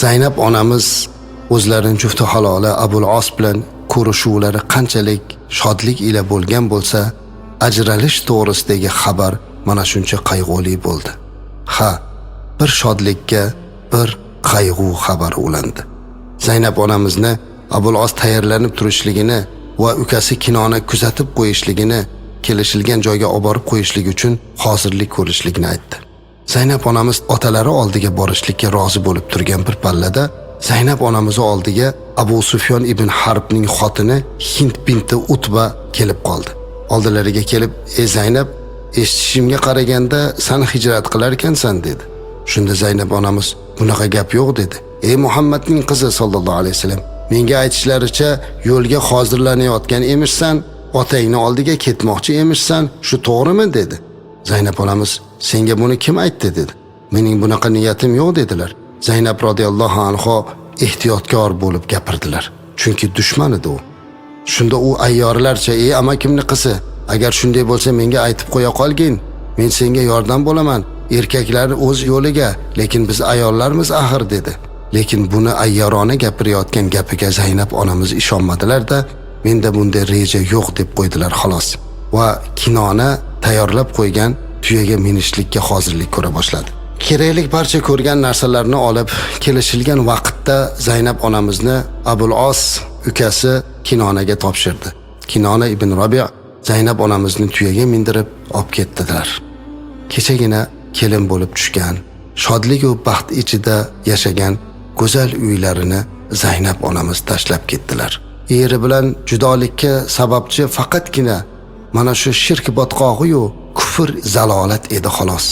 Zaynab onamiz o'zlarining jufti haloli Abul As bilan ko'rishuvlari qanchalik shodlik ila bo'lgan bo'lsa, ajralish to'g'risidagi xabar mana shuncha qayg'uli bo'ldi. Ha, bir shodlikka bir qayg'u xabari ulandi. Zaynab onamizni Abul As tayyorlanib turishligini va ukasi Kinona kuzatib qo'yishligini, kelishilgan joyga olib borib qo'yishlik uchun hozirlik ko'rishligini aytdi. Zaynab onamiz otalari oldiga borishlikka rozi bo'lib turgan bir pallada Zaynab onamiz oldiga Abu Sufyon ibn Harbning xotini Hind binti Utba kelib qoldi. Oldilariga kelib, "Ey Zaynab, eshitishimga qaraganda sen hijrat qilar ekansan" dedi. Shunda Zaynab onamiz, "Bunaqa gap yo'q" dedi. "Ey Muhammadning qizi sallallohu alayhi vasallam, menga aytishlaricha yo'lga hozirlanayotgan emishsan, otangni oldiga ketmoqchi emishsan, shu to'g'rimi?" dedi. Zaynab onamiz, "Senga buni kim aytdi?" dedi. "Mening bunaqa niyatim yo'q" dedilar. Zaynab radhiyallohu anha ehtiyotkor bo'lib gapirdilar. Chunki dushman edi u. Shunda u ayyorlarcha, "Ey amakimning qizi, agar shunday bo'lsa menga aytib qo'ya qolgin. Men senga yordam bo'laman. Erkaklar o'z yo'liga, lekin biz ayollarmiz axir" dedi. Lekin buni ayyorona gapirayotgan gapiga Zaynab onamiz ishonmadilar-da, "Menda bunday reja yo'q" deb qo'ydilar xolos. Va Kinona tayyorlab qo'ygan tuyaga minishlikka hozirlik ko'ra boshladi. Kerakli barcha ko'rgan narsalarni olib, kelishilgan vaqtda Zaynab onamizni Abul As ukasi Kinonaga topshirdi. Kinona ibn Rabi' Zaynab onamizni tuyaga mindirib olib ketdilar. Kechagina kelin bo'lib tushgan, shodlik va baxt ichida yashagan go'zal uylarini Zaynab onamiz tashlab ketdilar. Eri bilan judolikka sababchi faqatgina mana shu shirk botqog'i-yu kufr zalolat edi xolos.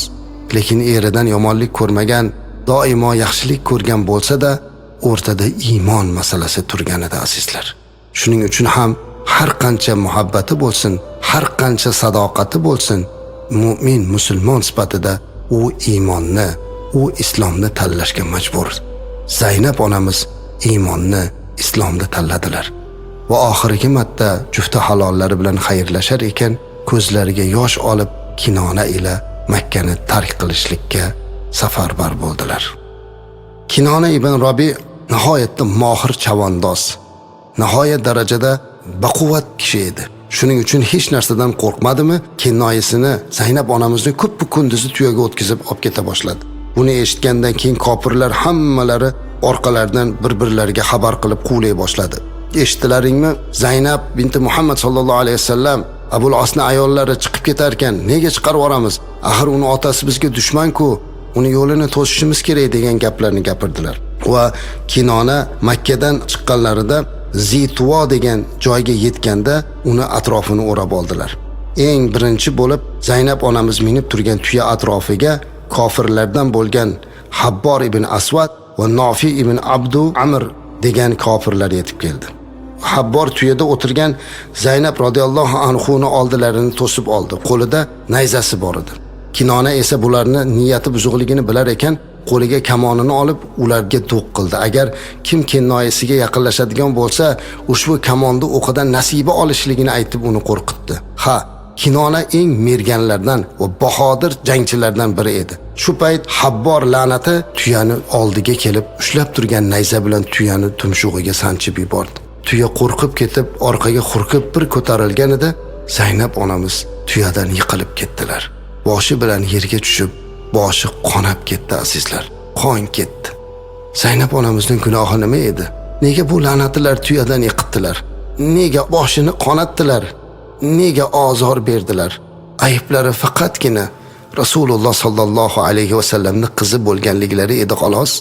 Lekin eridan yomonlik ko'rmagan, doimo yaxshilik ko'rgan bo'lsa-da, o'rtada iymon masalasi turgan edi azizlar. Shuning uchun ham har qancha muhabbati bo'lsin, har qancha sadoqati bo'lsin, mu'min musulmon sifatida u iymonni, u islomni tanlashga majbur. Zaynab onamiz iymonni, islomni tanladilar. Va oxirgi marta jufti halollari bilan xayrlashar ekan, ko'zlariga yosh olib Kinona ila Makkani tark qilishlikka safarbar bo'ldilar. Kinona ibn Rabi' nihoyatda mohir chavandoz, nihoyat darajada baquvvat kishi edi. Shuning uchun hech narsadan qo'rqmadimi, kennoyisini Zaynab onamizni ko'p kunduzi tuyaga o'tkazib olib keta boshladi. Buni eshitgandan keyin kofirlar hammalari orqalaridan bir-birlariga xabar qilib quvlay boshladi. "Eshitdilaringmi? Zaynab binti Muhammad sallallohu alayhi vasallam Abul Asni ayollari chiqib ketar ekan, nega chiqarib yoramiz? Axir uni otasi bizga dushman-ku, uni yo'lini to'sishimiz kerak" degan gaplarni gapirdilar. Va Kinona Makkadan chiqqanlarida Zituvo degan joyga yetganda uni atrofini o'rab oldilar. Eng birinchi bo'lib Zaynab onamiz minib turgan tuya atrofiga kofirlardan bo'lgan Habbor ibn Aswad va Nofi ibn Abdu Amr degan kofirlar yetib keldi. Habbor tuyada o'tirgan Zaynab radhiyallohu anhuni oldilarini to'sib oldi. Qo'lida nayzasi bor edi. Kinona esa bularni niyati buzuqligini bilar ekan, qo'liga kamonini olib ularga do'q qildi. Agar kim kennoyisiga yaqinlashadigan bo'lsa, ushbu kamonda o'qidan nasiba olishligini aytib uni qo'rqitdi. Ha, Kinona eng merganlardan va bahodir jangchilardan biri edi. Shu payt Habbor la'nati tuyani oldiga kelib, ushlab turgan nayza bilan tuyani tumshug'iga sanchib yubordi. Tuya qo'rqib ketib, orqaga xurkib bir ko'tarilganida Zaynab onamiz tuyadan yiqilib ketdilar. Boshi bilan yerga tushib, boshi qonab ketdi azizlar. Qon ketdi. Zaynab onamizning gunohi nima edi? Nega bu la'natlar tuyadan yiqitdilar? Nega boshini qonatdilar? Nega azor berdilar? Ayblari faqatgina Rasululloh sallallohu alayhi vasallamning qizi bo'lganliklari edi xolos.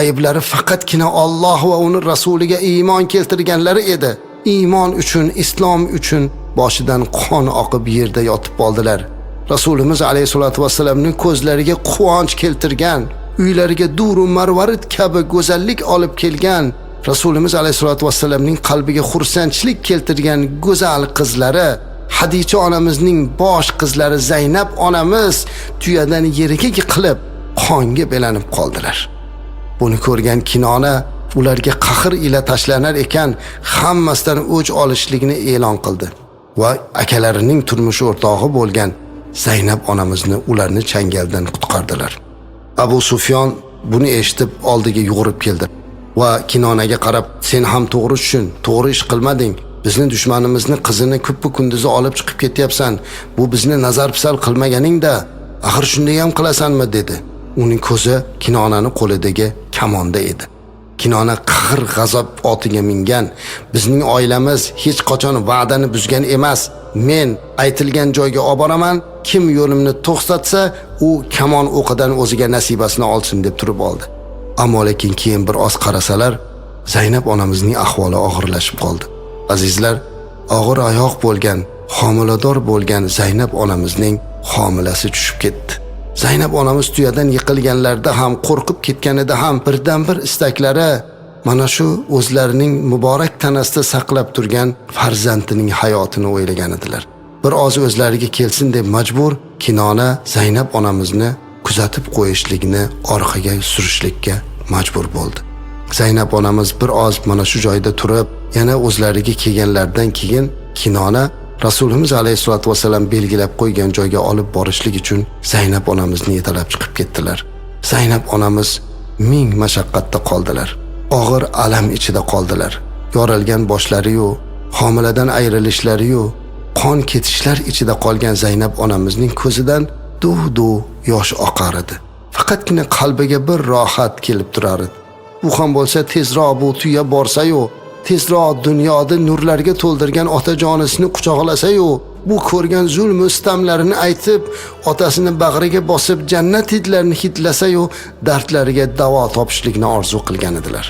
Ayblari faqatgina Alloh va uning rasuliga iymon keltirganlari edi. Iymon uchun, islom uchun boshidan qon oqib yerda yotib qoldilar. Rasulimiz alayhisolatu vasallamning ko'zlariga quvonch keltirgan, uylariga duru marvarid kabi go'zallik olib kelgan, Rasulimiz alayhisolatu vasallamning qalbiga xursandchilik keltirgan go'zal qizlari, Hadicha onamizning bosh qizlari Zaynab onamiz tuyadan yeriga yiqilib, qonga belanib qoldilar. Buni ko'rgan Kinona ularga qahr ila tashlanar ekan, hammasidan o'ch olishligini e'lon qildi va akalarining turmush o'rtog'i bo'lgan Zaynab onamizni ularni changaldan qutqardilar. Abu Sufyon buni eshitib oldiga yugurib keldi va Kinonaga qarab, sen ham to'g'ri tushun, to'g'ri ish qilmading. Bizni dushmanimizni qizini ko'p kunduzi olib chiqib ketyapsan. Bu bizni nazar pisal qilmaganingda, axir shunday ham qilasanmi dedi. Uning ko'zi Kinonani qo'lidagi kamonda edi. Kinona qahr g'azab otiga mingan. Bizning oilamiz hech qachon va'dani buzgan emas. Men aytilgan joyga olib boraman. Kim yo'limni to'xtatsa, u kamon o'qidan o'ziga nasibasini olsin deb turib oldi. Ammo lekin keyin bir oz qarasalar, Zaynab onamizning ahvoli og'irlashib qoldi. Azizlar, og'ir oyoq bo'lgan, homilador bo'lgan Zaynab onamizning homilasi tushib ketdi. Zaynab onamiz tuyadan yiqilganlarda ham, qo'rqib ketganida ham birdan bir istaklari mana shu o'zlarining muborak tanasida saqlab turgan farzandining hayotini o'ylagan edilar. Bir oz o'zlariga kelsin deb majbur Kinona Zaynab onamizni kuzatib qo'yishlikni orqaga surishlikka majbur bo'ldi. Zaynab onamiz bir oz mana shu joyda turib, yana o'zlariga kelganlardan keyin Kinona Rasulimiz alayhisolatu vasallam belgilab qo'ygan joyga olib borishlik uchun Zaynab onamizni yetalab chiqib ketdilar. Zaynab onamiz ming mashaqqatda qoldilar. Og'ir alam ichida qoldilar. Yorilgan boshlari-yu, homiladan ayrilishlari-yu, qon ketishlar ichida qolgan Zaynab onamizning ko'zidan duv-duv yosh oqar edi. Faqatgina qalbiga bir rohat kelib turar edi. Bu ham bo'lsa tezroq bu tuya borsa-yu, tezroq dunyoda nurlarga to'ldirgan otajonisini quchoqlasa-yu, bu ko'rgan zulm istamlarini aytib, otasini bag'riga bosib jannat hidlarini hidlasa-yu, dardlariga davo topishlikni orzu qilgan edilar.